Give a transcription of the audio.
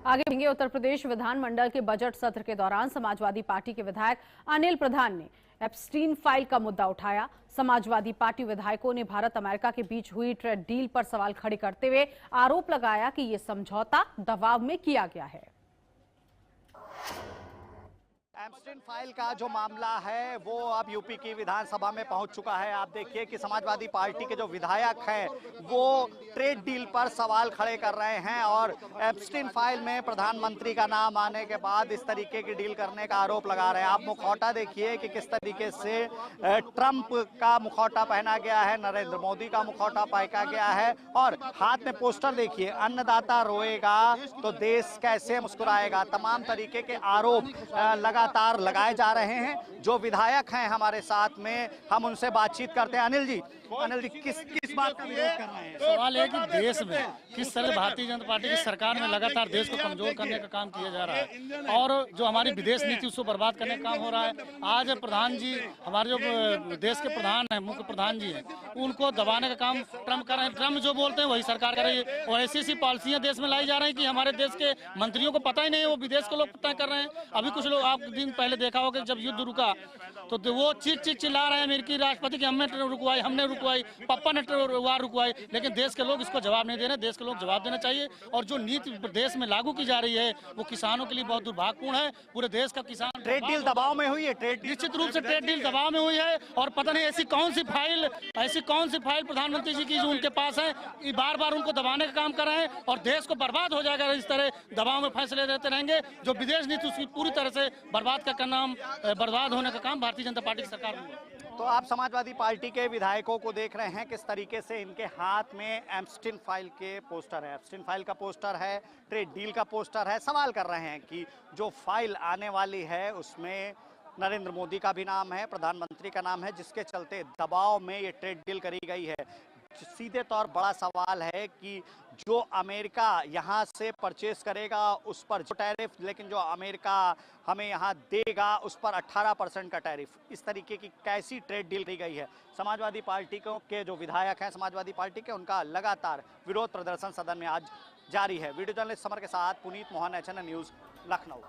आगे बढ़ेंगे। उत्तर प्रदेश विधानमंडल के बजट सत्र के दौरान समाजवादी पार्टी के विधायक अनिल प्रधान ने एप्स्टीन फाइल का मुद्दा उठाया। समाजवादी पार्टी विधायकों ने भारत अमेरिका के बीच हुई ट्रेड डील पर सवाल खड़े करते हुए आरोप लगाया कि ये समझौता दबाव में किया गया है। एप्स्टीन फाइल का जो मामला है वो अब यूपी की विधानसभा में पहुंच चुका है। आप देखिए कि समाजवादी पार्टी के जो विधायक हैं वो ट्रेड डील पर सवाल खड़े कर रहे हैं और एप्स्टीन फाइल में प्रधानमंत्री का नाम आने के बाद इस तरीके की डील करने का आरोप लगा रहे हैं। आप मुखौटा देखिए कि किस तरीके से ट्रंप का मुखौटा पहना गया है, नरेंद्र मोदी का मुखौटा पहना गया है और हाथ में पोस्टर देखिए, अन्नदाता रोएगा तो देश कैसे मुस्कुराएगा। तमाम तरीके के आरोप लगातार लगाए जा रहे हैं। जो विधायक हैं हमारे साथ में, हम उनसे बातचीत करते हैं। अनिल जी किस बात का विरोध कर रहे हैं? सवाल है कि देश में किस तरह भारतीय जनता पार्टी की सरकार में लगातार देश को कमजोर करने का काम किया जा रहा है और जो हमारी विदेश नीति उसको बर्बाद करने का काम हो रहा है। आज प्रधान जी, हमारे जो देश के प्रधान है, मुख्य प्रधान जी हैं, उनको दबाने का काम ट्रम्प कर रहे हैं। ट्रम्प जो बोलते हैं वही सरकार कर रही है और ऐसी पॉलिसियां देश में लाई जा रही है कि हमारे देश के मंत्रियों को पता ही नहीं है, वो विदेश के लोग पता कर रहे हैं। अभी कुछ लोग, आप दिन पहले देखा होगा जब युद्ध रुका तो वो चिल्ला रहे हैं अमेरिकी राष्ट्रपति की हमने हमने रुकवाई, पप्पा ने वार रुकवाई, लेकिन देश के लोग इसको जवाब नहीं दे रहे। देश के लोग जवाब देना चाहिए और जो नीति देश में लागू की जा रही है वो किसानों के लिए बहुत दुर्भाग्यपूर्ण है। पूरे देश का किसान ट्रेड डील दबाव में हुई है, निश्चित रूप से ट्रेड डील दबाव में हुई है और पता नहीं ऐसी कौन सी फाइल प्रधानमंत्री जी की जो उनके पास है, बार बार उनको दबाने का काम कर रहे हैं और देश को बर्बाद हो जाएगा। इस तरह दबाव में फैसले लेते रहेंगे, जो विदेश नीति उसकी पूरी तरह से बर्बाद होने का काम भारतीय जनता पार्टी की सरकार में हुआ। तो आप समाजवादी पार्टी के विधायकों को देख रहे हैं किस तरीके से इनके हाथ में एप्स्टीन फाइल के पोस्टर है, एप्स्टीन फाइल का पोस्टर है, ट्रेड डील का पोस्टर है। सवाल कर रहे हैं कि जो फाइल आने वाली है उसमें नरेंद्र मोदी का भी नाम है, प्रधानमंत्री का नाम है, जिसके चलते दबाव में ये ट्रेड डील करी गई है। सीधे तौर बड़ा सवाल है कि जो अमेरिका यहाँ से परचेस करेगा उस पर जो टैरिफ, लेकिन जो अमेरिका हमें यहाँ देगा उस पर 18% का टैरिफ, इस तरीके की कैसी ट्रेड डील की गई है। समाजवादी पार्टी के जो विधायक हैं समाजवादी पार्टी के, उनका लगातार विरोध प्रदर्शन सदन में आज जारी है। वीडियो जर्नलिस्ट समर के साथ पुनीत मोहन, HNN न्यूज़, लखनऊ।